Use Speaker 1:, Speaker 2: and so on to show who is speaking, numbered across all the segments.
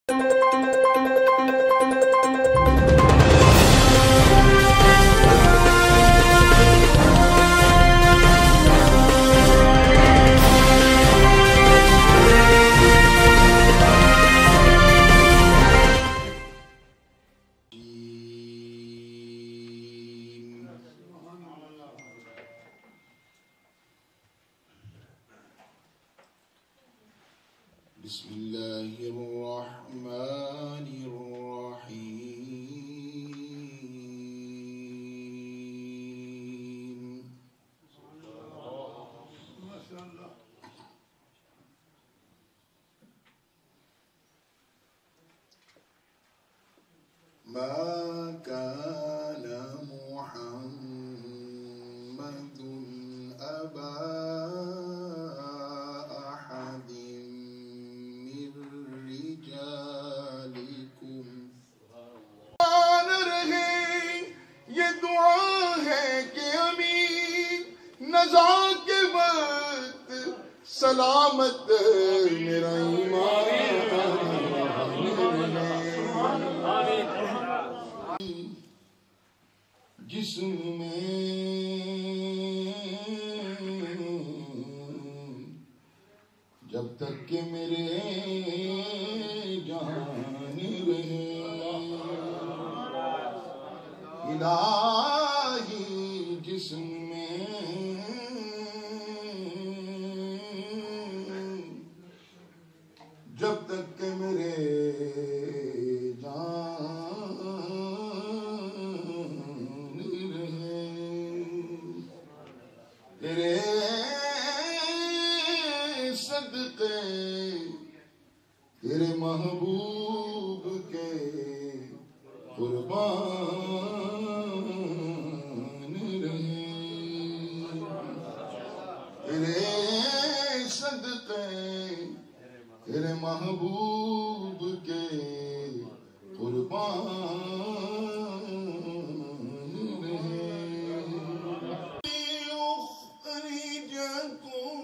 Speaker 1: بسم الله الرحمن الرحيم ما كان محمد أبا أحد من رجالكم یہ دعا ہے کہ امین نزا کے وقت سلامت میرا ایمان جسم میں جب تک کہ میرے جان رہے الہی جسم میں جب تک کہ میرے جان رہے تیرے صدقے تیرے محبوب کے قربان رہے تیرے صدقے تیرے محبوب کے قربان رہے أخرجكم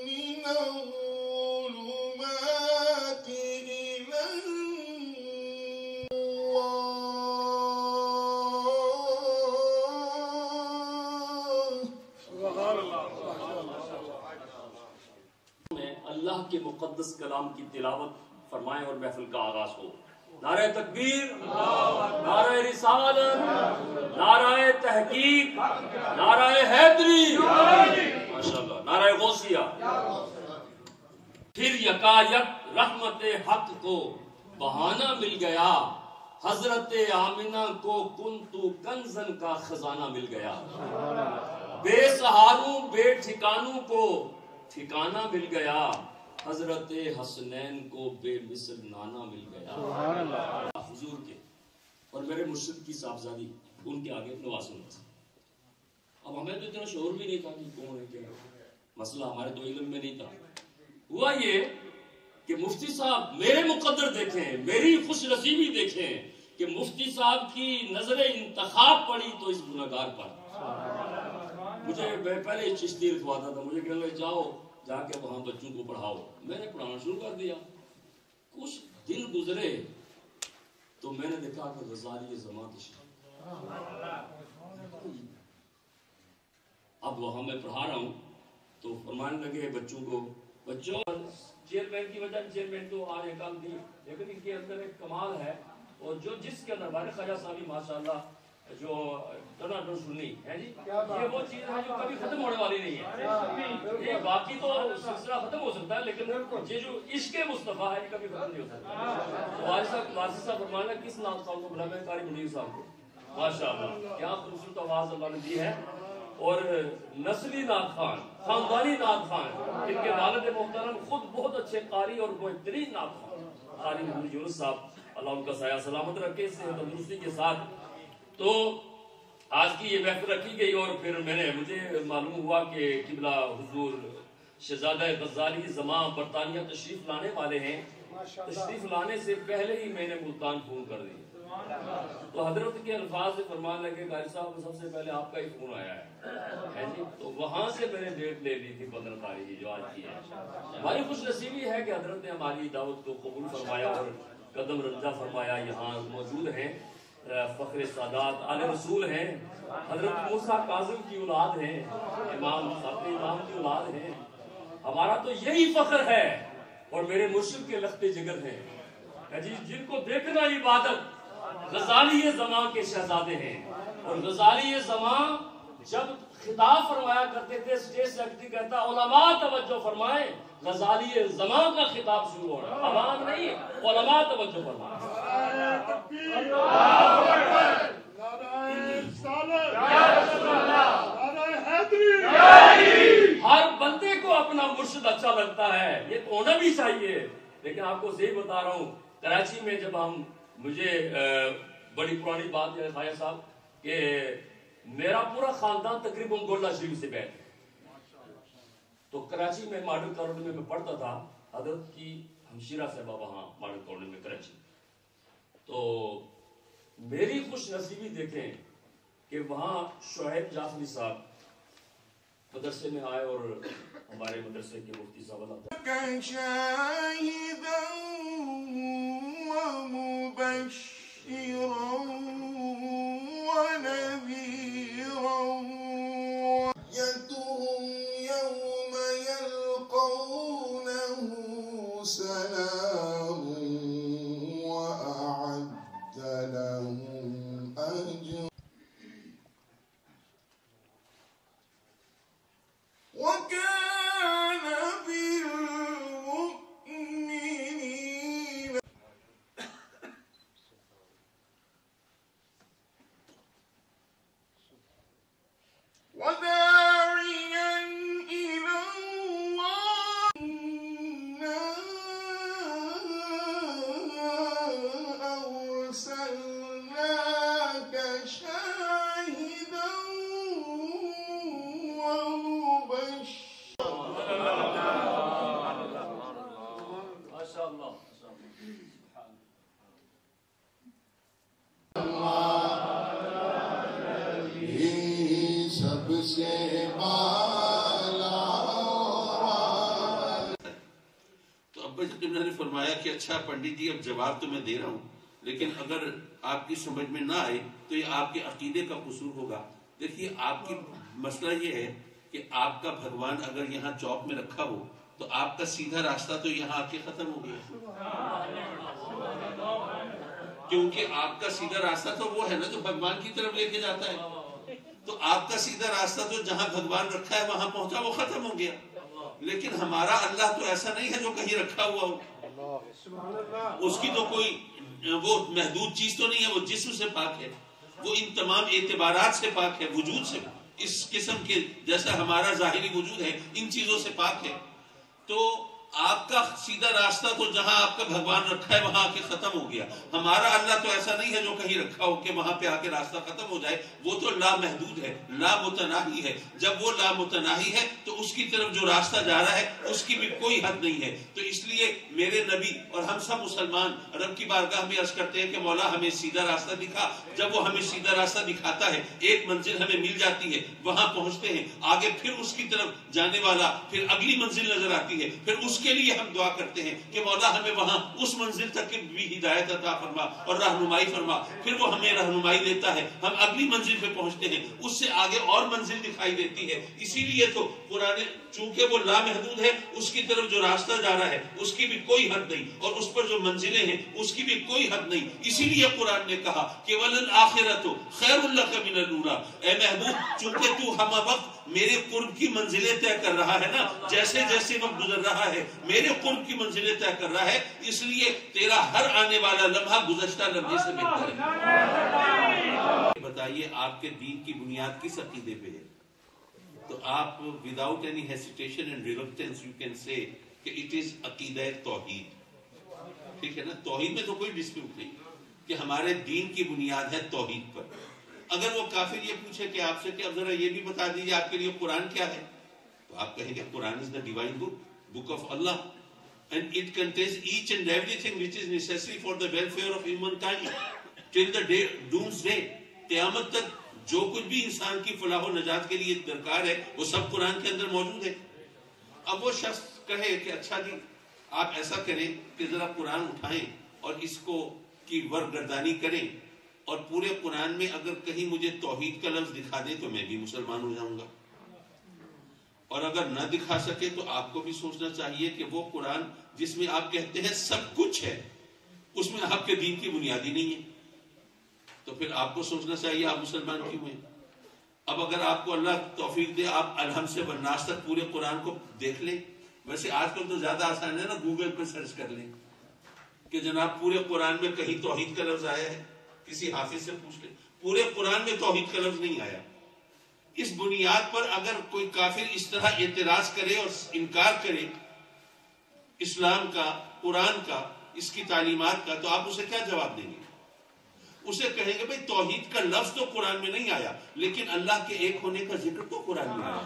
Speaker 1: من الظلمات إلى
Speaker 2: اللہ کے مقدس کلام کی تلاوت فرمائیں اور محفل کا آغاز ہو۔ نعرہ تکبیر، نعرہ رسالت، نعرہ تحقیق، نعرہ حیدری، ماشاءاللہ، نعرہ غوثیہ۔ پھر یکایک رحمت حق کو بہانہ مل گیا، حضرت آمنہ کو کنتو کنزن کا خزانہ مل گیا، بے سہاروں بے ٹھکانوں کو ٹھکانہ مل گیا، حضرت حسنین کو بے مثل نانا مل گیا۔ حضور کے اور میرے مرشد کی صاحبزادی ان کے آگے نوازوں تھا۔ اب ہمیں تو اتنا شعور بھی نہیں تھا کہ کون ہے کیا مسئلہ ہمارے تو علم میں نہیں تھا۔ ہوا یہ کہ مفتی صاحب میرے مقدر دیکھیں، میری خوش نصیبی دیکھیں کہ مفتی صاحب کی نظر انتخاب پڑی تو اس گناہگار پر۔ مجھے پہلے چشتی رکھواتا تھا، مجھے کہنے لگے جاؤ جا کے وہاں بچوں کو پڑھاؤ۔ میں نے پڑھانا شروع کر دیا، کچھ دن گزرے تو میں نے دیکھا کہ غزالی زمان تشریف، اب وہاں میں پڑھا رہا ہوں تو فرمانے لگے بچوں کو، بچوں چیئرمین کی وجہ چیئرمین تو آج کل تھی، لیکن ان کے اندر ایک کمال ہے، اور جو جس کے اندر بارے خواجہ صاحبی ماشاءاللہ جو ٹنا ٹن سننی ہے جی، یہ وہ چیز ہے جو کبھی ختم ہونے والی نہیں ہے۔ یہ باقی تو سلسلہ ختم ہو سکتا ہے، لیکن یہ جو عشق مصطفیٰ ہے یہ کبھی ختم نہیں ہو سکتا۔ واجد صاحب فرمانا کس نام صاحب کو بلا، میں قاری منیر صاحب کو، ماشاءاللہ کیا خوبصورت آواز اللہ نے دی ہے، اور نسلی نعت خوان، خاندانی نعت خوان، ان کے والد محترم خود بہت اچھے قاری اور بہترین نعت خوان قاری محمد یونس صاحب، اللہ ان کا سایہ سلامت رکھے صحت تندرستی کے ساتھ۔ تو آج کی یہ محفل رکھی گئی، اور پھر مجھے معلوم ہوا کہ قبلہ حضور شہزادہ غزالی زمان برطانیہ تشریف لانے والے ہیں، تشریف لانے سے پہلے ہی میں نے ملتان فون کر دی. تو حضرت کے الفاظ سے فرمان لگے قاری صاحب سب سے پہلے آپ کا ہی فون آیا ہے جی. تو وہاں سے میں نے ڈیٹ لے لی تھی 15 تاریخ جو آج کی ہے. ہماری خوش نصیبی ہے کہ حضرت نے ہماری دعوت کو قبول فرمایا اور قدم رنجہ فرمایا. یہاں موجود ہیں فخر سادات آل رسول ہیں, حضرت موسیٰ کاظم کی اولاد ہیں, امام خاتم امام کی اولاد ہیں. ہمارا تو یہی فخر ہے اور میرے مرشد کے لخت جگر ہیں جی, جن کو دیکھنا عبادت. غزالی زمان کے شہزادے ہیں اور غزالی زمان جب خطاب فرمایا کرتے تھے اسٹیج سیکرٹری کہتا علماء توجہ فرمائیں, غزالی زمان کا خطاب شروع ہو رہا ہے, عوام نہیں, علماء توجہ فرمائیں. ہر بندے کو اپنا مرشد اچھا لگتا ہے, یہ تو ہونا بھی چاہیے. لیکن آپ کو صحیح بتا رہا ہوں, کراچی میں جب مجھے بڑی پرانی بات ہے خواجہ صاحب کہ میرا پورا خاندان تقریباً گولڈا شریف سے بیٹھ ہے. تو کراچی میں ماڈل کالونی میں پڑھتا تھا, حضرت کی ہمشیرہ صاحبہ وہاں ماڈل کالونی میں کراچی. تو میری خوش نصیبی دیکھیں کہ وہاں شعیب جعفری صاحب مدرسے میں آئے اور ہمارے مدرسے کے مفتی صاحب
Speaker 3: اچھا پنڈت جی اب جواب تو میں دے رہا ہوں, لیکن اگر آپ کی سمجھ میں نہ آئے تو یہ آپ کے عقیدے کا قصور ہوگا. دیکھیے آپ کی مسئلہ یہ ہے کہ آپ کا بھگوان اگر یہاں چوک میں رکھا ہو تو آپ کا سیدھا راستہ تو یہاں آ کے ختم ہو گیا, کیونکہ آپ کا سیدھا راستہ تو وہ ہے نا جو بھگوان کی طرف لے کے جاتا ہے. تو آپ کا سیدھا راستہ تو جہاں بھگوان رکھا ہے وہاں پہنچا, وہ ختم ہو گیا. لیکن ہمارا اللہ تو ایسا نہیں ہے جو کہیں رکھا ہوا ہو, اس کی تو کوئی وہ محدود چیز تو نہیں ہے, وہ جسم سے پاک ہے, وہ ان تمام اعتبارات سے پاک ہے, وجود سے, اس قسم کے جیسا ہمارا ظاہری وجود ہے ان چیزوں سے پاک ہے. تو آپ کا سیدھا راستہ تو جہاں آپ کا بھگوان رکھا ہے وہاں آ کے ختم ہو گیا. ہمارا اللہ تو ایسا نہیں ہے جو کہیں رکھا ہو کہ وہاں پہ آ کے راستہ ختم ہو جائے, وہ تو لامحدود ہے, لامتناہی ہے. جب وہ لامتناہی ہے تو اس کی طرف جو راستہ جا رہا ہے اس کی بھی کوئی حد نہیں ہے. تو اس لیے میرے نبی اور ہم سب مسلمان رب کی بارگاہ میں عرض کرتے ہیں کہ مولا ہمیں سیدھا راستہ دکھا. جب وہ ہمیں سیدھا راستہ دکھاتا ہے, ایک منزل ہمیں مل جاتی ہے, وہاں پہنچتے ہیں, آگے پھر اس کی طرف جانے والا پھر اگلی منزل نظر آتی ہے, پھر اس کے لیے ہم دعا کرتے ہیں کہ مولا ہمیں وہاں اس منزل تک کی بھی ہدایت عطا فرما اور رہنمائی فرما. پھر وہ ہمیں رہنمائی دیتا ہے, ہم اگلی منزل پہ پہنچتے ہیں, اس سے آگے اور منزل دکھائی دیتی ہے. اسی لیے تو قرآن چونکہ وہ لامحدود ہے, اس کی طرف جو راستہ جا رہا ہے اس کی بھی کوئی حد نہیں, اور اس پر جو منزلیں ہیں اس کی بھی کوئی حد نہیں. اسی لیے قرآن نے کہا کہ وَلَلْآخِرَةُ خَيْرٌ لَكَ مِنَ الْأُولَىٰ. اے محبوب چونکہ تو ہم وقت میرے قرب کی منزلیں طے کر رہا ہے نا, جیسے جیسے وقت گزر رہا ہے میرے قرب کی منزلیں طے کر رہا ہے, اس لیے تیرا ہر آنے والا لمحہ گزشتہ لمحے سے بہتر ہے. بتائیے آپ کے دین کی بنیاد کس عقیدے پہ ہے؟ تو آپ without any hesitation and reluctance you can say کہ it is عقیدہ توحید. ٹھیک ہے نا, توحید میں تو کوئی ڈسپیوٹ نہیں کہ ہمارے دین کی بنیاد ہے توحید پر. اگر وہ کافر یہ پوچھے کہ آپ سے کہ اب ذرا یہ بھی بتا دیجیے آپ کے لیے قرآن کیا ہے, تو آپ کہیں گے Quran is the divine book, book of Allah. and it contains each and everything which is necessary for the welfare of humankind till the day doomsday. قیامت تک جو کچھ بھی انسان کی فلاح و نجات کے لیے درکار ہے وہ سب قرآن کے اندر موجود ہے. اب وہ شخص کہے کہ اچھا جی آپ ایسا کریں کہ ذرا قرآن اٹھائیں اور اس کو کی ورگردانی کریں اور پورے قرآن میں اگر کہیں مجھے توحید کا لفظ دکھا دیں تو میں بھی مسلمان ہو جاؤں گا, اور اگر نہ دکھا سکے تو آپ کو بھی سوچنا چاہیے کہ وہ قرآن جس میں آپ کہتے ہیں سب کچھ ہے اس میں آپ کے دین کی بنیادی نہیں ہے, تو پھر آپ کو سوچنا چاہیے آپ مسلمان کیوں ہیں. اب اگر آپ کو اللہ توفیق دے آپ الحمد سے والناس تک پورے قرآن کو دیکھ لیں. ویسے آج کل تو زیادہ آسان ہے نا, گوگل پہ سرچ کر لیں کہ جناب پورے قرآن میں کہیں توحید کا لفظ آیا ہے, کسی حافظ سے پوچھ لیں, پورے قرآن میں توحید کا لفظ نہیں آیا. اس بنیاد پر اگر کوئی کافر اس طرح اعتراض کرے اور انکار کرے اسلام کا, قرآن کا, اس کی تعلیمات کا, تو آپ اسے کیا جواب دیں گے؟ اسے کہیں گے بھئی توحید کا لفظ تو قرآن میں نہیں آیا لیکن اللہ کے ایک ہونے کا ذکر تو قرآن میں آیا,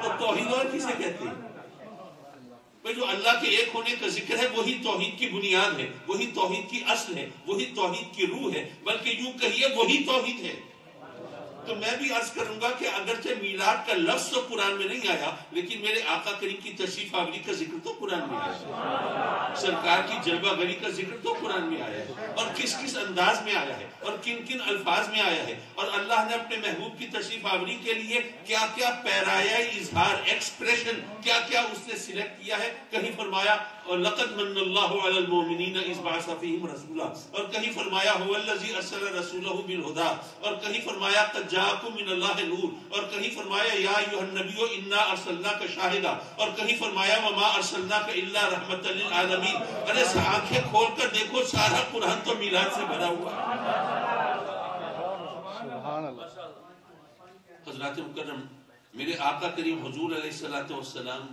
Speaker 3: تو توحید اور کسے کہتے ہیں؟ بھئی جو اللہ کے ایک ہونے کا ذکر ہے وہی توحید کی بنیاد ہے, وہی توحید کی اصل ہے, وہی توحید کی روح ہے, بلکہ یوں کہیے وہی توحید ہے. تو میں بھی عرض کروں گا کہ اگرچہ میلاد کا لفظ تو قرآن میں نہیں آیا لیکن میرے آقا کریم کی تشریف آوری کا ذکر تو قرآن میں آیا, سرکار کی جلوہ گری کا ذکر تو قرآن میں آیا ہے, اور کس کس انداز میں آیا ہے اور کن کن الفاظ میں آیا ہے, اور اللہ نے اپنے محبوب کی تشریف آوری کے لیے کیا کیا پیرایا اظہار ایکسپریشن کیا کیا اس نے سلیکٹ کیا ہے. کہیں فرمایا لقد من اللہ علی المؤمنین اذ بعث فیہم رسولا, اور کہیں فرمایا هو الذی ارسل رسولہ بالہدی, اور کہیں فرمایا قد جاءکم من اللہ نور, اور کہیں فرمایا یا ایھا النبی انا ارسلناک شاہدا, اور کہیں فرمایا وما ارسلناک الا رحمۃ للعالمین. ارے آنکھیں کھول کر دیکھو سارا قرآن تو میلاد سے بھرا ہوا ہے.
Speaker 4: سبحان اللہ.
Speaker 3: حضرات مکرم, میرے آقا کریم حضور علیہ الصلوۃ والسلام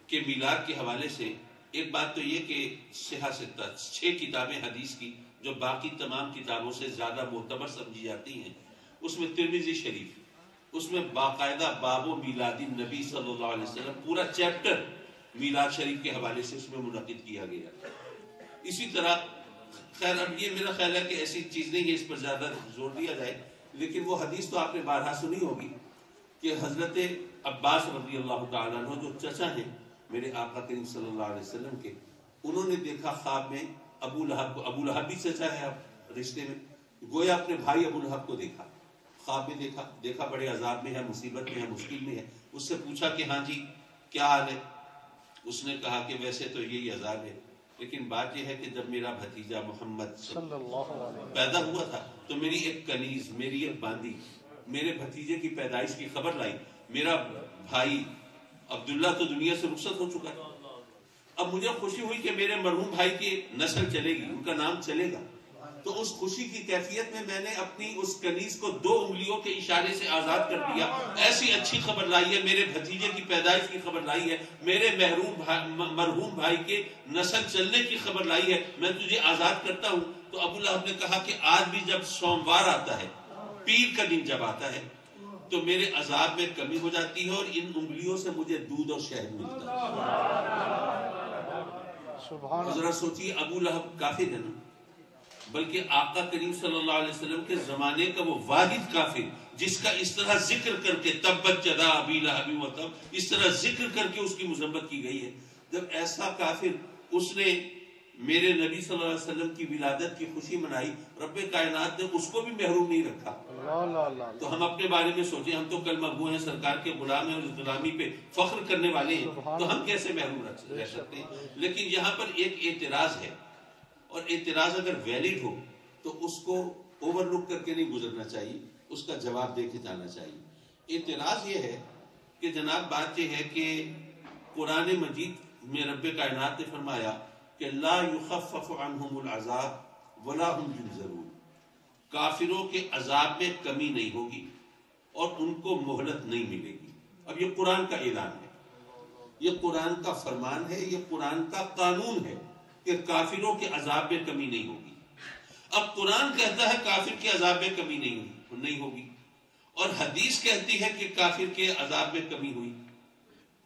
Speaker 3: کے میلاد کے حوالے سے ایک بات تو یہ کہ صحیح ستہ 6 کتابیں حدیث کی جو باقی تمام کتابوں سے زیادہ معتبر سمجھی جاتی ہیں, اس میں ترمذی شریف, اس میں باقاعدہ باب و میلاد النبی صلی اللہ علیہ وسلم پورا چیپٹر میلاد شریف کے حوالے سے اس میں منعقد کیا گیا. اسی طرح خیر اب یہ میرا خیال ہے کہ ایسی چیز نہیں ہے اس پر زیادہ زور دیا جائے, لیکن وہ حدیث تو آپ نے بارہا سنی ہوگی کہ حضرت عباس رضی اللہ تعالیٰ عنہ جو چچا ہیں میرے آقا کریم صلی اللہ علیہ وسلم کے, انہوں نے دیکھا خواب میں ابو لہب کو, ابو لہب بھی چچا ہے اب رشتے میں, گویا اپنے بھائی ابو لہب کو دیکھا, خواب میں دیکھا بڑے عذاب میں ہے, مصیبت میں ہے, مشکل میں ہے. اس سے پوچھا کہ ہاں جی کیا حال ہے؟ اس نے کہا کہ ویسے تو یہی عذاب ہے لیکن بات یہ ہے کہ جب میرا بھتیجا محمد
Speaker 4: صلی اللہ علیہ وسلم
Speaker 3: پیدا ہوا تھا تو میری ایک کنیز, میری ایک باندی میرے بھتیجے کی پیدائش کی خبر لائی. میرا بھائی عبداللہ تو دنیا سے رخصت ہو چکا ہے. اب مجھے خوشی ہوئی کہ میرے مرحوم بھائی کی نسل چلے گی, ان کا نام چلے گا. تو اس خوشی کی کیفیت میں نے اپنی اس کنیز کو 2 انگلیوں کے اشارے سے آزاد کر دیا. ایسی اچھی خبر لائی ہے, میرے بھتیجے کی پیدائش کی خبر لائی ہے, میرے مرحوم بھائی کے نسل چلنے کی خبر لائی ہے, میں تجھے آزاد کرتا ہوں. تو ابو لہب نے کہا کہ آج بھی جب سوموار آتا ہے, پیر کا دن جب آتا ہے, تو میرے عذاب میں کمی ہو جاتی ہے اور ان انگلیوں سے مجھے دودھ اور شہد ملتا ہے. ذرا سوچیے, ابو لہب کافر ہے نا, بلکہ آقا کریم صلی اللہ علیہ وسلم کے زمانے کا وہ واحد کافر جس کا اس طرح ذکر کر کے تبت یدا ابی لہب وتب, اس طرح ذکر کر کے اس کی مذمت کی گئی ہے. جب ایسا کافر اس نے میرے نبی صلی اللہ علیہ وسلم کی ولادت کی خوشی منائی, رب کائنات نے اس کو بھی محروم نہیں رکھا. تو ہم اپنے بارے میں سوچیں, ہم تو کلمہ گو ہیں, سرکار کے غلام ہیں اور اس غلامی پہ فخر کرنے والے ہیں, تو ہم کیسے محروم رہ سکتے ہیں؟ لیکن یہاں پر ایک اعتراض ہے, اور اعتراض اگر ویلڈ ہو تو اس کو اوور لک کر کے نہیں گزرنا چاہیے, اس کا جواب دے کے جانا چاہیے. اعتراض یہ ہے کہ جناب بات یہ ہے کہ قرآن مجید میں رب کائنات نے فرمایا کہ لا یخفف عنہم العذاب ولا هم ينذرون, کافروں کے عذاب میں کمی نہیں ہوگی اور ان کو مہلت نہیں ملے گی. اب یہ قرآن کا اعلان ہے, یہ قرآن کا فرمان ہے, یہ قرآن کا قانون ہے کہ کافروں کے عذاب میں کمی نہیں ہوگی. اب قرآن کہتا ہے کافر کے عذاب میں کمی نہیں ہوگی, اور حدیث کہتی ہے کہ کافر کے عذاب میں کمی ہوئی.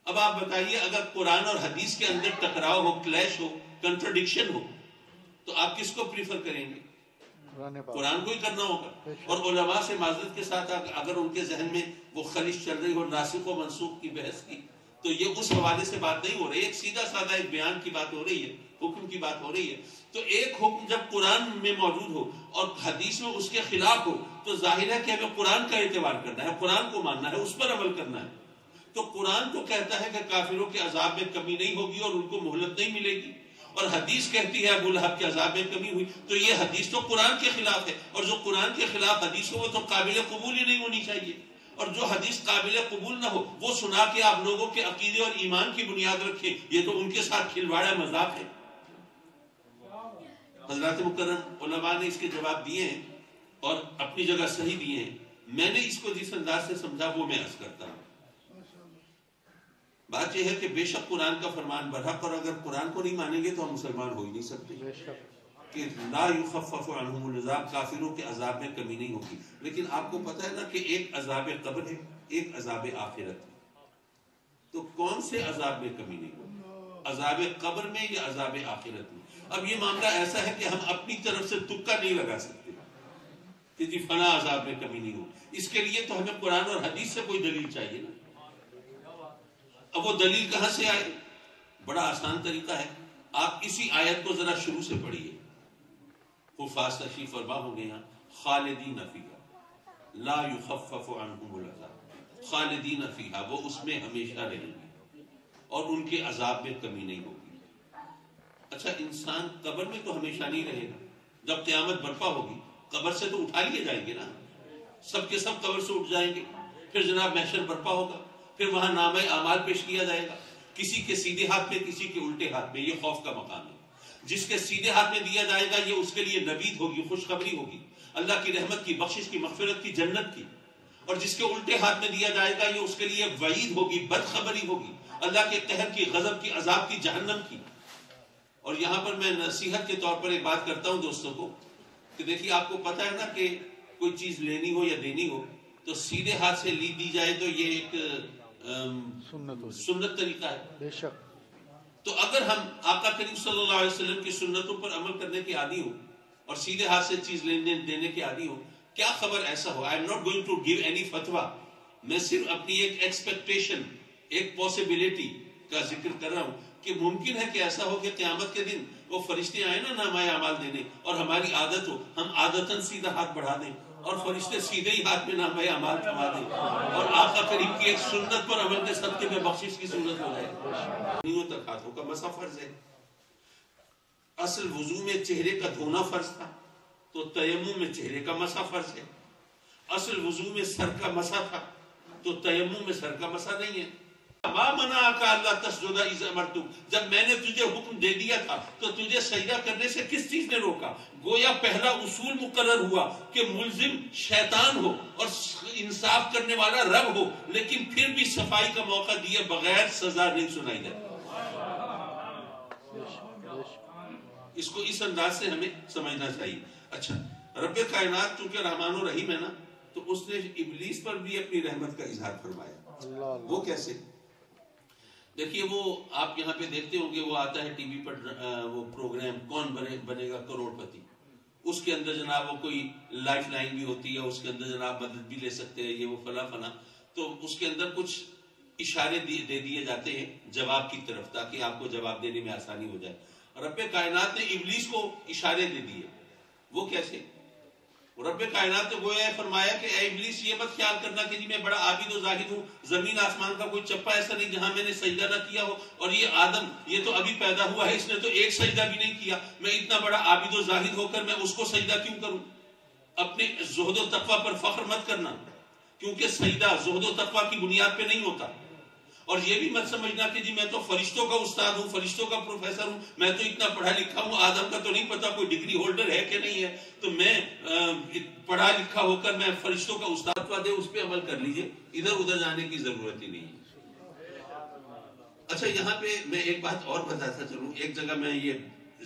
Speaker 3: اب آپ بتائیے اگر قرآن اور حدیث کے اندر ٹکراؤ ہو، کلیش ہو، کنٹرڈکشن ہو، تو آپ کس کو پریفر کریں گے؟ قرآن کو ہی کرنا ہوگا. اور علماء سے معذرت کے ساتھ اگر ان کے ذہن میں وہ خلش چل رہی ہو ناسخ و منسوخ کی بحث کی، تو یہ اس حوالے سے بات نہیں ہو رہی، ایک سیدھا سادہ ایک بیان کی بات ہو رہی ہے، حکم کی بات ہو رہی ہے. تو ایک حکم جب قرآن میں موجود ہو اور حدیث میں اس کے خلاف ہو تو ظاہر ہے کہ ہمیں قرآن کا اعتبار کرنا ہے، قرآن کو ماننا ہے، اس پر عمل کرنا ہے. تو قرآن تو کہتا ہے کہ کافروں کے عذاب میں کمی نہیں ہوگی اور ان کو مہلت نہیں ملے گی، اور حدیث کہتی ہے ابو لہب کے عذاب میں کمی ہوئی. تو یہ حدیث تو قرآن کے خلاف ہے، اور جو قرآن کے خلاف حدیث ہو وہ تو قابل قبول ہی نہیں ہونی چاہیے. اور جو حدیث قابل قبول نہ ہو وہ سنا کے آپ لوگوں کے عقیدے اور ایمان کی بنیاد رکھیں، یہ تو ان کے ساتھ کھلواڑا مذاق ہے. حضرات مکرم علماء نے اس کے جواب دیے ہیں اور اپنی جگہ صحیح دیے ہیں. میں نے اس کو جس انداز سے سمجھا وہ میں عرض کرتا ہوں. بات یہ ہے کہ بے شک قرآن کا فرمان برحق، اور اگر قرآن کو نہیں مانیں گے تو ہم مسلمان ہو ہی نہیں سکتے. کہ لا یخفف عنہم العذاب، کافروں کے عذاب میں کمی نہیں ہوگی. لیکن آپ کو پتہ ہے نا کہ ایک عذاب قبر ہے، ایک عذاب آخرت ہے. تو کون سے عذاب میں کمی نہیں ہوگی؟ عذاب قبر میں یا عذاب آخرت میں؟ اب یہ معاملہ ایسا ہے کہ ہم اپنی طرف سے تکا نہیں لگا سکتے کہ جی فلاں عذاب میں کمی نہیں ہوگی. اس کے لیے تو ہمیں قرآن اور حدیث سے کوئی دلیل چاہیے نا. اب وہ دلیل کہاں سے آئے؟ بڑا آسان طریقہ ہے. آپ اسی آیت کو ذرا شروع سے پڑھیے. حفاظ تشریف فرما ہو گئے خالدین فیہا لا یخفف عنہم العذاب، خالدین فیہا، وہ اس میں ہمیشہ رہیں گے اور ان کے عذاب میں کمی نہیں ہوگی. اچھا انسان قبر میں تو ہمیشہ نہیں رہے گا. جب قیامت برپا ہوگی قبر سے تو اٹھا لیے جائیں گے نا، سب کے سب قبر سے اٹھ جائیں گے. پھر جناب محشر برپا ہوگا، پھر وہاں نامہ اعمال پیش کیا جائے گا، کسی کے سیدھے ہاتھ میں کسی کے الٹے ہاتھ میں. یہ خوف کا مقام ہے. جس کے سیدھے ہاتھ میں دیا جائے گا یہ اس کے لیے نوید ہوگی، خوشخبری ہوگی، اللہ کی رحمت کی، بخشش کی، مغفرت کی، جنت کی. اور جس کے الٹے ہاتھ میں دیا جائے گا یہ اس کے لیے وعید ہوگی، بدخبری ہوگی، اللہ کے قہر کی، غضب کی، عذاب کی، جہنم کی. اور یہاں پر میں نصیحت کے طور پر ایک بات کرتا ہوں دوستوں کو کہ دیکھیے آپ کو پتہ ہے نا کہ کوئی چیز لینی ہو یا دینی ہو تو سیدھے ہاتھ سے لی دی جائے تو یہ ایک سنت طریقہ ہے.
Speaker 4: بے شک.
Speaker 3: تو اگر ہم آقا کریم صلی اللہ علیہ وسلم کی سنتوں پر عمل کرنے کے عادی ہو اور سیدھے ہاتھ سے چیز لینے دینے کے عادی ہو، کیا خبر ایسا ہو. I am not going to give any فتویٰ، میں صرف اپنی ایک ایکسپیکٹیشن، ایک پاسبلٹی کا ذکر کر رہا ہوں کہ ممکن ہے کہ ایسا ہو کہ قیامت کے دن وہ فرشتے آئے نا نامہ اعمال دینے اور ہماری عادت ہو ہم عادتاً سیدھا ہاتھ بڑھا دیں اور فرشتے سیدھے ہی ہاتھ میں نامہ اعمال تھما دیں اور آقا کریم کی ایک سنت پر عمل کے صدقے میں بخشش کی صورت ہو جائے. نیوں تک ہاتھوں کا مسح فرض ہے. اصل وضو میں چہرے کا دھونا فرض تھا تو تیمم میں چہرے کا مسح فرض ہے. اصل وضو میں سر کا مسح تھا تو تیمم میں سر کا مسح نہیں ہے. ما منعک الا تسجد اذ امرتک، جب میں نے تجھے حکم دے دیا تھا تو تجھے سجدہ کرنے سے کس چیز نے روکا؟ گویا پہلا اصول مقرر ہوا کہ ملزم شیطان ہو اور انصاف کرنے والا رب ہو، لیکن پھر بھی صفائی کا موقع دیے بغیر سزا نہیں سنائی جاتی. اس کو اس انداز سے ہمیں سمجھنا چاہیے. اچھا رب کائنات چونکہ رحمان و رحیم ہے نا تو اس نے ابلیس پر بھی اپنی رحمت کا اظہار فرمایا. وہ کیسے؟ دیکھیے وہ آپ یہاں پہ دیکھتے ہوں گے وہ آتا ہے ٹی وی پر وہ پروگرام کون بنے گا کروڑ پتی. اس کے اندر جناب وہ کوئی لائف لائن بھی ہوتی ہے، اس کے اندر جناب مدد بھی لے سکتے ہیں، یہ وہ فلاں فلاں. تو اس کے اندر کچھ اشارے دے دیے جاتے ہیں جواب کی طرف تاکہ آپ کو جواب دینے میں آسانی ہو جائے. رب کائنات نے ابلیس کو اشارے دے دیے. وہ کیسے؟ رب کائنات نے گویا فرمایا کہ اے ابلیس یہ مت خیال کرنا کہ جی میں بڑا عابد و زاہد ہوں، زمین آسمان کا کوئی چپا ایسا نہیں جہاں میں نے سجدہ نہ کیا ہو، اور یہ آدم یہ تو ابھی پیدا ہوا ہے، اس نے تو ایک سجدہ بھی نہیں کیا، میں اتنا بڑا عابد و زاہد ہو کر میں اس کو سجدہ کیوں کروں؟ اپنے زہد و تقوی پر فخر مت کرنا، کیونکہ سجدہ زہد و تقوی کی بنیاد پہ نہیں ہوتا. اور یہ بھی مت سمجھنا کہ جی میں تو فرشتوں کا استاد ہوں، فرشتوں کا پروفیسر ہوں، میں تو اتنا پڑھا لکھا ہوں، آدم کا تو نہیں پتا کوئی ڈگری ہولڈر ہے کہ نہیں ہے تو میں پڑھا لکھا ہو کر میں فرشتوں کا استاد دے اس پہ عمل کر لیجئے. ادھر ادھر جانے کی ضرورت ہی نہیں ہے. اچھا یہاں پہ میں ایک بات اور بتاتا چلوں. ایک جگہ میں یہ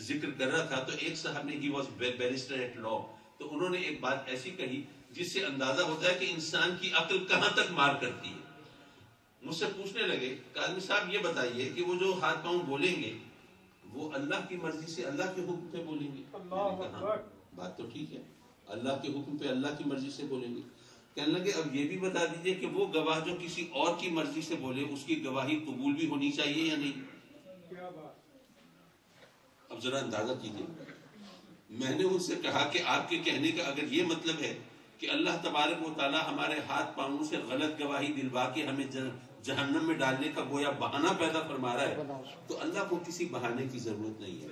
Speaker 3: ذکر کر رہا تھا تو ایک صاحب نے he was barrister at law, تو انہوں نے ایک بات ایسی کہی جس سے اندازہ ہوتا ہے کہ انسان کی عقل کہاں تک مار کرتی ہے. مجھ سے پوچھنے لگے قاضی صاحب یہ بتائیے کہ وہ جو ہاتھ پاؤں بولیں گے وہ اللہ کی مرضی سے اللہ کے حکم پہ بولیں گے؟ میں نے کہا بات تو ٹھیک ہے، اللہ کے حکم پہ اللہ کی مرضی سے بولیں گے۔ کہنے لگے اب یہ بھی بتا دیجئے کہ وہ گواہ جو کسی اور کی مرضی سے بولے اس کی گواہی قبول بھی ہونی چاہیے یا نہیں؟ اب ذرا اندازہ کیجئے، میں نے ان سے کہا کہ آپ کے کہنے کا اگر یہ مطلب ہے کہ اللہ تبارک و تعالی ہمارے ہاتھ پاؤں سے غلط گواہی دلوا کے ہمیں جہنم میں ڈالنے کا گویا بہانہ پیدا فرما رہا ہے، تو اللہ کو کسی بہانے کی ضرورت نہیں ہے۔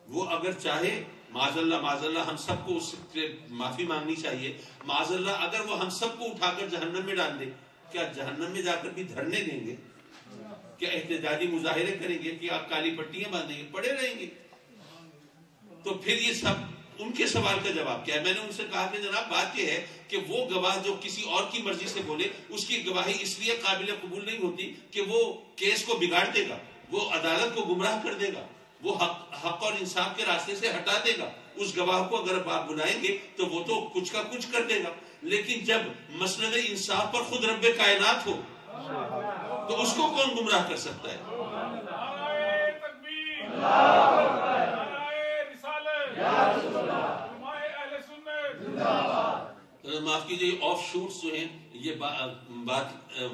Speaker 3: وہ اگر چاہے معاذ اللہ ہم سب کو اس سے معافی مانگنی چاہیے، معاذ اللہ اگر وہ ہم سب کو اٹھا کر جہنم میں ڈال دے، کیا جہنم میں جا کر بھی دھرنے دیں گے؟ کیا احتجاجی مظاہرے کریں گے؟ کہ آپ کالی پٹیاں باندھیں گے؟ پڑے رہیں گے؟ تو پھر یہ سب ان کے سوال کا جواب کیا ہے؟ میں نے ان سے کہا کہ جناب بات یہ ہے کہ وہ گواہ جو کسی اور کی مرضی سے بولے اس کی گواہی اس لیے قابل قبول نہیں ہوتی کہ وہ کیس کو بگاڑ دے گا، وہ عدالت کو گمراہ کر دے گا، وہ حق اور انصاف کے راستے سے ہٹا دے گا۔ اس گواہ کو اگر آپ بلائیں گے تو وہ تو کچھ کا کچھ کر دے گا، لیکن جب مسند انصاف پر خود رب کائنات ہو تو اس کو کون گمراہ کر سکتا ہے؟ معاف کیجیے، آف شوٹس جو ہیں یہ بات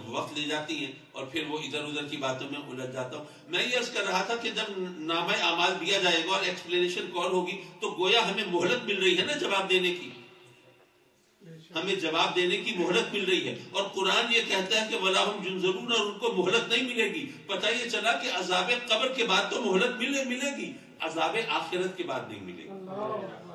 Speaker 3: وقت لے جاتی ہیں اور پھر وہ ادھر ادھر کی باتوں میں الجھ جاتا ہوں۔ میں یہ عرض کر رہا تھا کہ جب نامہ اعمال دیا جائے گا اور ایکسپلینیشن کال ہوگی تو گویا ہمیں مہلت مل رہی ہے نا جواب دینے کی، ہمیں جواب دینے کی مہلت مل رہی ہے، اور قرآن یہ کہتا ہے کہ وَلَا هُمْ يُنظَرُونَ، اور ان کو مہلت نہیں ملے گی۔ پتہ یہ چلا کہ عذاب قبر کے بعد تو مہلت ملے گی، عذاب آخرت کے بعد نہیں ملے گی۔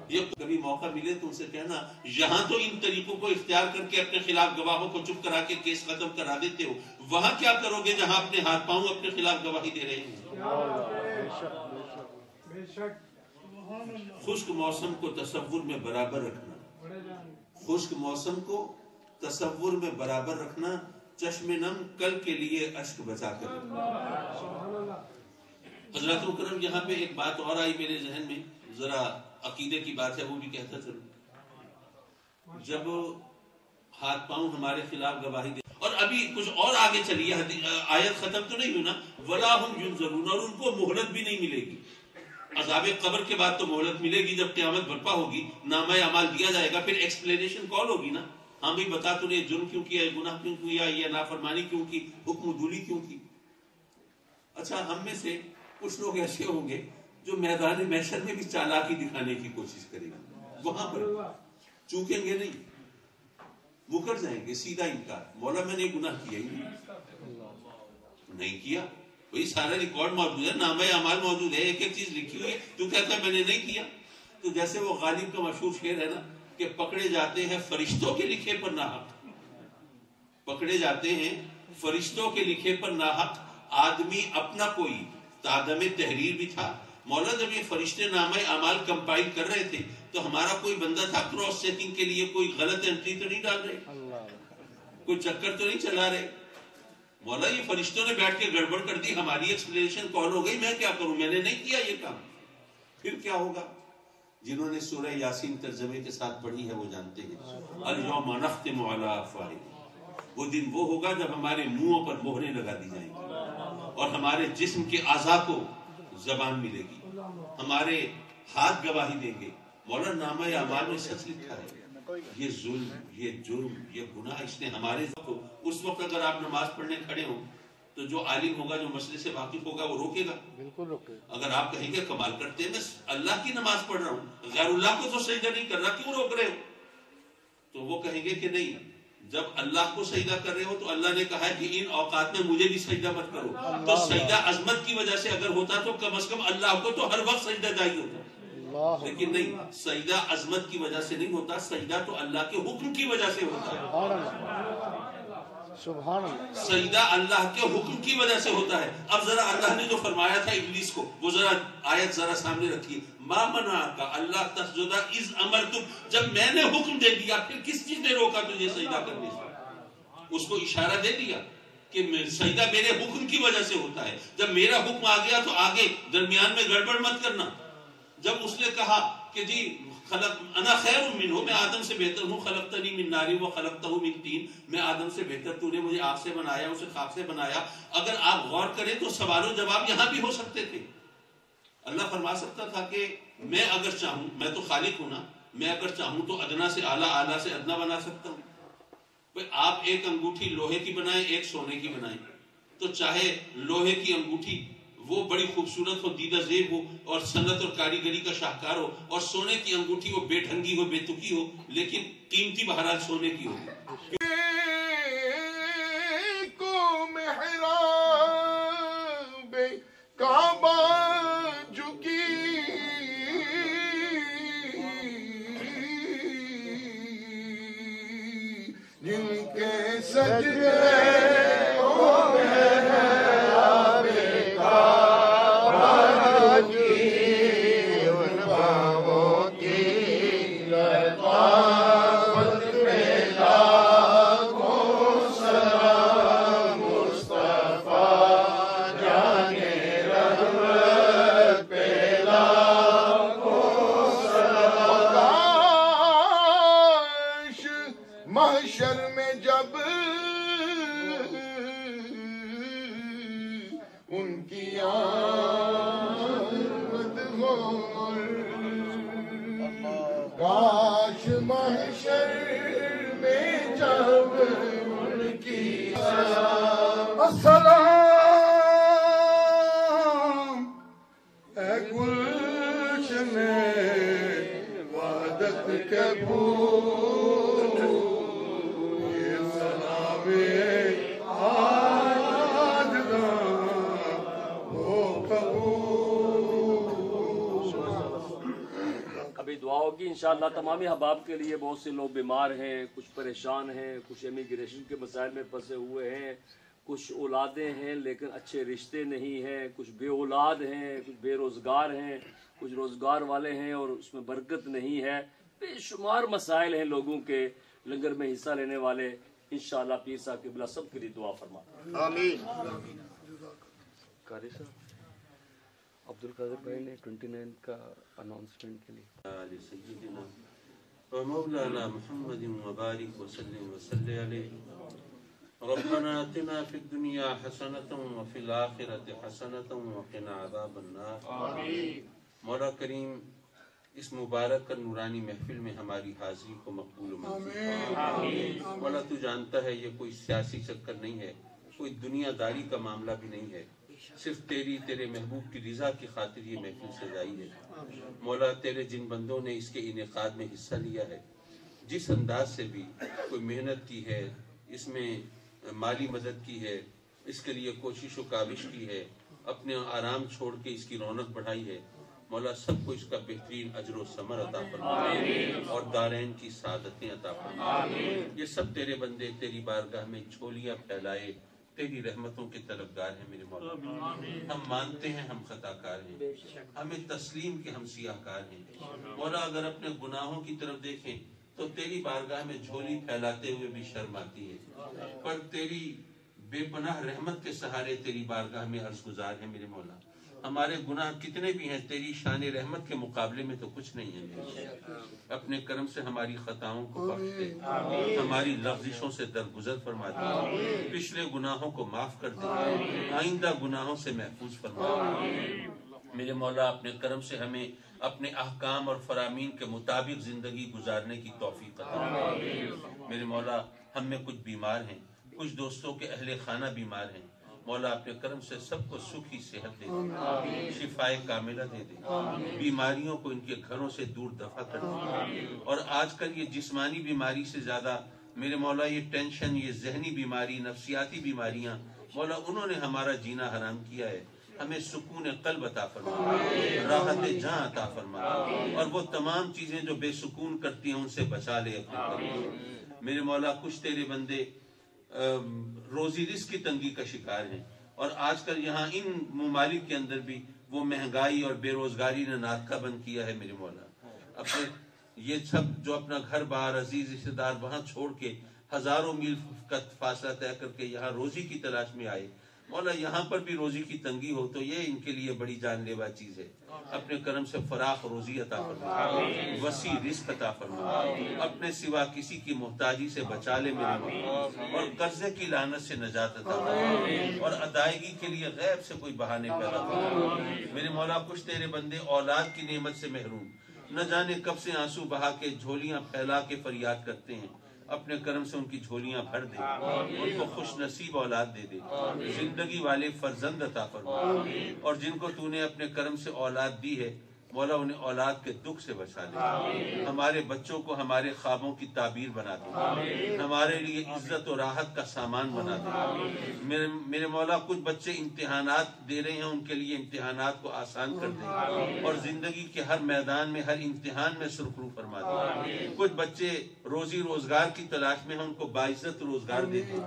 Speaker 3: یہ کبھی موقع ملے تو ان سے کہنا یہاں تو ان طریقوں کو اختیار کر کے اپنے خلاف گواہوں کو چپ کرا کے کیس ختم کرا دیتے ہو، وہاں کیا کرو گے جہاں اپنے ہاتھ پاؤں اپنے خلاف گواہی دے رہے ہیں؟ خشک موسم کو تصور میں برابر رکھنا، خشک موسم کو تصور میں برابر رکھنا، چشم نم کل کے لیے اشک بچا کر رکھنا۔ حضرات مکرم یہاں پہ ایک بات اور آئی میرے ذہن میں، ذرا عقیدے کی بات ہے وہ بھی کہتا چلوں۔ جب ہاتھ پاؤں ہمارے خلاف گواہی دے، اور ابھی کچھ اور آگے چلیے، آیت ختم تو نہیں ہوئی نا، وَلَا هُمْ يُنظَرُونَ، اور ان کو مہلت بھی نہیں ملے گی۔ عذاب قبر کے بعد تو مہلت ملے گی جب قیامت برپا ہوگی، نامہ اعمال دیا جائے گا، پھر ایکسپلینیشن کال ہوگی نا، ہاں بھائی بتا تو نے جرم کیوں کیا، گناہ کیوں کیا، یہ نافرمانی کیوں کی، حکم عدولی کیوں کی۔ اچھا ہم میں سے کچھ لوگ ایسے ہوں گے جو میدان محشر میں بھی چالاکی دکھانے کی کوشش کریں گے، وہاں پر چوکیں گے نہیں، مکر جائیں گے، سیدھا انکار، مولا میں نے گناہ کیا ہی نہیں کیا، وہی سارا ریکارڈ موجود ہے، نامہ اعمال موجود ہے، ایک ایک چیز لکھی ہوئی ہے، تو کہتا ہے میں نے نہیں کیا۔ تو جیسے وہ غالب کا مشہور شعر ہے نا کہ پکڑے جاتے ہیں فرشتوں کے لکھے پر ناحق، پکڑے جاتے ہیں فرشتوں کے لکھے پر ناحق، آدمی اپنا کوئی تادم تحریر بھی تھا۔ مولا جب یہ فرشتے نامہ اعمال کمپائل کر رہے تھے تو ہمارا کوئی بندہ تھا کراس چیکنگ کے لیے، کوئی غلط انٹری تو نہیں ڈال رہے، کوئی چکر تو نہیں چلا رہے۔ مولا یہ فرشتوں نے بیٹھ کے گڑبڑ کر دی، ہماری ایکسپلینیشن کال ہو گئی، میں کیا کروں، میں نے نہیں کیا یہ کام، پھر کیا ہوگا؟ جنہوں نے سورہ یاسین ترجمے کے ساتھ پڑھی ہے وہ جانتے ہیں، الیوم نختم علی افواہہم، وہ دن وہ ہوگا جب ہمارے منہوں پر مہریں لگا دی جائیں گی اور ہمارے جسم کے اعضاء کو زبان ملے گی، ہمارے ہاتھ گواہی دیں گے۔ مولا نامہ اعمال میں سچ لکھا ہے، یہ ظلم، یہ جرم، یہ گناہ اس نے ہمارے کو، اس وقت اگر آپ نماز پڑھنے کھڑے ہوں تو جو عالم ہوگا، جو مسئلے سے واقف ہوگا وہ روکے گا، بالکل روکے گا۔ اگر آپ کہیں گے کمال کرتے ہیں میں اللہ کی نماز پڑھ رہا ہوں، غیر اللہ کو تو سجدہ نہیں کر رہا، کیوں روک رہے ہو؟ تو وہ کہیں گے کہ نہیں، جب اللہ کو سجدہ کر رہے ہو تو اللہ نے کہا ہے کہ ان اوقات میں مجھے بھی سجدہ مت کرو، تو سجدہ عظمت کی وجہ سے اگر ہوتا تو کم از کم اللہ کو تو ہر وقت سجدہ جائز ہوتا، لیکن نہیں، سجدہ عظمت کی وجہ سے نہیں ہوتا، سجدہ تو اللہ کے حکم کی وجہ سے ہوتا ہے،
Speaker 4: سبحان اللہ،
Speaker 3: سجدہ اللہ کے حکم کی وجہ سے ہوتا ہے۔ اب ذرا اللہ نے جو فرمایا تھا ابلیس کو، وہ ذرا آیت ذرا سامنے رکھیے، ما منعک اللہ تسجد اذ امرتک، جب میں نے حکم دے دیا پھر کس چیز نے روکا تجھے سجدہ کرنے سے؟ اس کو اشارہ دے دیا کہ سجدہ میرے حکم کی وجہ سے ہوتا ہے، جب میرا حکم آ گیا تو آگے درمیان میں گڑبڑ مت کرنا۔ جب اس نے کہا کہ جی انا خیر منہ، میں آدم سے بہتر ہوں، خلقتنی من نار و خلقتہ من طین، میں آدم سے بہتر، تو نے مجھے آگ سے بنایا اسے خاک سے بنایا. اگر آپ غور کریں تو سوال و جواب یہاں بھی ہو سکتے تھے. اللہ فرما سکتا تھا کہ میں اگر چاہوں، میں تو خالق ہوں نا، میں اگر چاہوں تو ادنا سے اعلیٰ، اعلیٰ سے ادنا بنا سکتا ہوں. آپ ایک انگوٹھی لوہے کی بنائیں، ایک سونے کی بنائیں، تو چاہے لوہے کی انگوٹھی وہ بڑی خوبصورت ہو، دیدہ زیب ہو اور صنعت اور کاریگری کا شاہکار ہو، اور سونے کی انگوٹھی وہ بے ڈھنگی ہو، بے تکی ہو، لیکن قیمتی بہرحال سونے کی ہو.
Speaker 1: کو محراب کعبہ جھکی، جن کے سجدے ہو محراب کعبہ جھکی، ان بابوں کی لطافت میں لاکھوں سلام مصطفیٰ جانے رحمت پہ لاکھوں سلام. کاش محشر میں جب ان کی آمد ہو، کاش محشر میں جب ان کی السلام اے گلشن وحدت کے پھول، یہ سلام
Speaker 2: ابھی دعا ہوگی انشاءاللہ. تمام احباب کے لیے بہت سے لوگ بیمار ہیں، کچھ پریشان ہیں، کچھ امیگریشن کے مسائل میں پھنسے ہوئے ہیں، کچھ اولادیں ہیں لیکن اچھے رشتے نہیں ہیں، کچھ بے اولاد ہیں، کچھ بے روزگار ہیں، کچھ روزگار والے ہیں اور اس میں برکت نہیں ہے. بے شمار مسائل ہیں لوگوں کے. لنگر میں حصہ لینے والے انشاءاللہ پیر صاحب قبلہ سب کے لیے دعا فرما.
Speaker 4: آمین.
Speaker 2: قاری صاحب عبد القادر بھائی نے 29 کا اناؤنسمنٹ کے لیے
Speaker 3: سیدنا و مولانا محمد وبارک وسلم وصلی علیہ. ربنا آتنا فی الدنیا حسنۃ وفی الآخرۃ حسنۃ وقنا عذاب النار. مولا کریم اس مبارک اور نورانی محفل میں ہماری حاضری کو مقبول و منظور فرما. مولا تو جانتا ہے یہ کوئی سیاسی چکر نہیں ہے، کوئی دنیا داری کا معاملہ بھی نہیں ہے، صرف تیرے محبوب کی رضا کی خاطر یہ محفل سجائی ہے. مولا تیرے جن بندوں نے اس کے انعقاد میں حصہ لیا ہے، جس انداز سے بھی کوئی محنت کی ہے، اس میں مالی مدد کی ہے، اس کے لیے کوشش و کاوش کی ہے، اپنے آرام چھوڑ کے اس کی رونق بڑھائی ہے، مولا سب کو اس کا بہترین اجر و ثمر عطا فرما اور دارین کی سعادتیں عطا فرما. یہ سب تیرے بندے تیری بارگاہ میں جھولیاں پھیلائے تیری رحمتوں کے طلبگار ہیں میرے مولا. ہم مانتے ہیں ہم خطا کار ہیں، ہمیں تسلیم کہ ہم سیاہ کار ہیں. مولا اگر اپنے گناہوں کی طرف دیکھیں تو تیری بارگاہ میں جھولی پھیلاتے ہوئے بھی شرم آتی ہے، پر تیری بے پناہ رحمت کے سہارے تیری بارگاہ میں عرض گزار ہیں میرے مولا. ہمارے گناہ کتنے بھی ہیں تیری شان رحمت کے مقابلے میں تو کچھ نہیں ہے. اپنے کرم سے ہماری خطاؤں کو بخش دے، ہماری لغزشوں سے درگزر فرما دے، پچھلے گناہوں کو معاف کر دے، آئندہ گناہوں سے محفوظ فرما دے. میرے مولا اپنے کرم سے ہمیں اپنے احکام اور فرامین کے مطابق زندگی گزارنے کی توفیق عطا فرما. میرے مولا ہم میں کچھ بیمار ہیں، کچھ دوستوں کے اہل خانہ بیمار ہیں. مولا اپنے کرم سے سب کو سکھی صحت دے دے، شفائے کاملہ دے دے، بیماریوں کو ان کے گھروں سے دور دفع کر دے. اور آج کل یہ جسمانی بیماری سے زیادہ میرے مولا یہ ٹینشن، یہ ذہنی بیماری، نفسیاتی بیماریاں مولا انہوں نے ہمارا جینا حرام کیا ہے. ہمیں سکون قلب عطا فرما، راحت جاں عطا فرما، اور وہ تمام چیزیں جو بے سکون کرتی ہیں ان سے بچا لے اپنے کرم. میرے مولا کچھ تیرے بندے روزی رزق کی تنگی کا شکار ہیں، اور آج کل یہاں ان ممالک کے اندر بھی وہ مہنگائی اور بے روزگاری نے ناطقہ بند کیا ہے. میرے مولا اپنے یہ سب جو اپنا گھر بار عزیز رشتہ دار وہاں چھوڑ کے ہزاروں میل کا فاصلہ طے کر کے یہاں روزی کی تلاش میں آئے، مولا یہاں پر بھی روزی کی تنگی ہو تو یہ ان کے لیے بڑی جان لیوا چیز ہے. اپنے کرم سے فراخ روزی عطا فرما, وسیع رزق عطا فرما, اپنے سوا کسی کی محتاجی سے بچا لے میرے مولا, اور قرضے کی لعنت سے نجات عطا فرما, اور ادائیگی کے لیے غیب سے کوئی بہانے پیدا فرما. میرے مولا کچھ تیرے بندے اولاد کی نعمت سے محروم, نہ جانے کب سے آنسو بہا کے جھولیاں پھیلا کے فریاد کرتے ہیں. اپنے کرم سے ان کی جھولیاں بھر دے, ان کو خوش نصیب اولاد دے دے, زندگی والے فرزند عطا فرما, اور جن کو تو نے اپنے کرم سے اولاد دی ہے مولا انہیں اولاد کے دکھ سے بچا دے. ہمارے بچوں کو ہمارے خوابوں کی تعبیر بنا دے, ہمارے لیے عزت و راحت کا سامان بنا دے. میرے مولا کچھ بچے امتحانات دے رہے ہیں, ان کے لیے امتحانات کو آسان کر دے, اور زندگی کے ہر میدان میں ہر امتحان میں سرخرو فرما دے. کچھ بچے روزی روزگار کی تلاش میں ہیں, ان کو باعزت روزگار دے دے,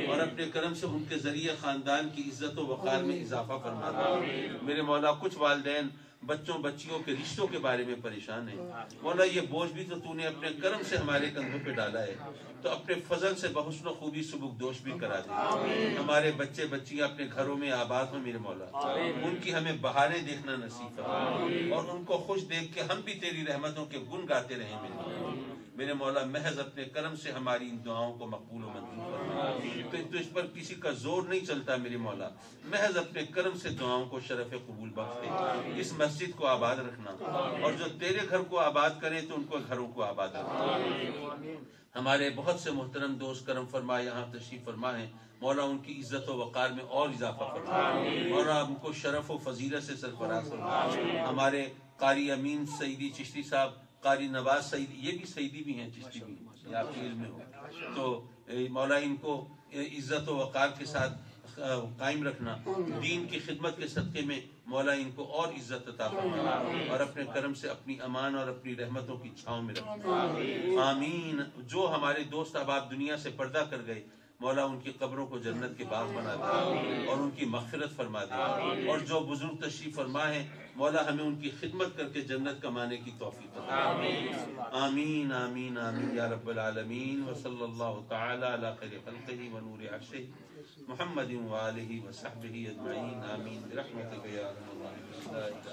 Speaker 3: اور اپنے کرم سے ان کے ذریعے خاندان کی عزت و وقار میں اضافہ فرما دے. میرے مولا کچھ والدین بچوں بچیوں کے رشتوں کے بارے میں پریشان ہیں. مولا یہ بوجھ بھی تو نے اپنے کرم سے ہمارے کندھوں پہ ڈالا ہے, تو اپنے فضل سے بحسن و خوبی سبک دوش بھی کرا دے. ہمارے بچے بچیاں اپنے گھروں میں آباد ہوں میرے مولا, ان کی ہمیں بہاریں دیکھنا نصیب فرما, اور ان کو خوش دیکھ کے ہم بھی تیری رحمتوں کے گن گاتے رہیں. میرے مولا محض اپنے کرم سے ہماری ان دعاؤں کو مقبول و منظور فرما. تو اس پر کسی کا زور نہیں چلتا میرے مولا, محض اپنے کرم سے دعاؤں کو شرف قبول بخش دے. اس مسجد کو آباد رکھنا, اور جو تیرے گھر کو آباد کریں تو ان کو گھروں کو آباد رکھنا. ہمارے بہت سے محترم دوست کرم فرما یہاں تشریف فرما ہیں مولا, ان کی عزت و وقار میں اور اضافہ فرما, اور ان کو شرف و فضیلت سے سرفراز فرما. ہمارے قاری امین سعیدی چشتی صاحب, قاری نواز سعیدی, یہ بھی سعیدی بھی ہیں چشتی بھی, یہ آپ کے علم میں ہو, تو مولا ان کو عزت و وقار کے ساتھ قائم رکھنا. دین کی خدمت کے صدقے میں مولا ان کو اور عزت عطا فرما, اور اپنے کرم سے اپنی امان اور اپنی رحمتوں کی چھاؤں میں رکھنا. آمین. جو ہمارے دوست احباب دنیا سے پردہ کر گئے مولا ان کی قبروں کو جنت کے باغ بنا دے, اور ان کی مغفرت فرما دے. اور جو بزرگ تشریف فرما ہے مولا ہمیں ان کی خدمت کر کے جنت کمانے کی توفیق عطا فرما. آمین آمین آمین یا رب العالمین. وصلی اللہ تعالی علی خیر خلقہ ونور عرشہ محمد وآلہ وصحبہ اجمعین. آمین برحمتک یا ارحم الراحمین.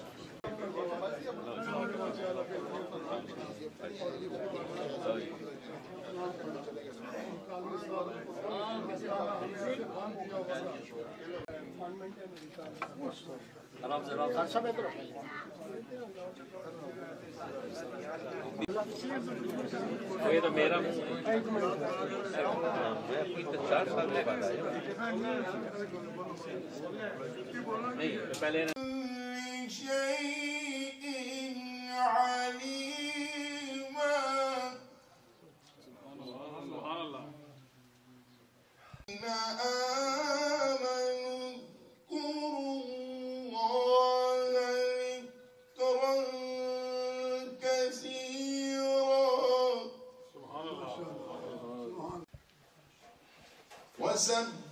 Speaker 2: یہ تو میرا
Speaker 3: چار سال کے بعد آیا
Speaker 2: نہیں پہلے
Speaker 1: وسبح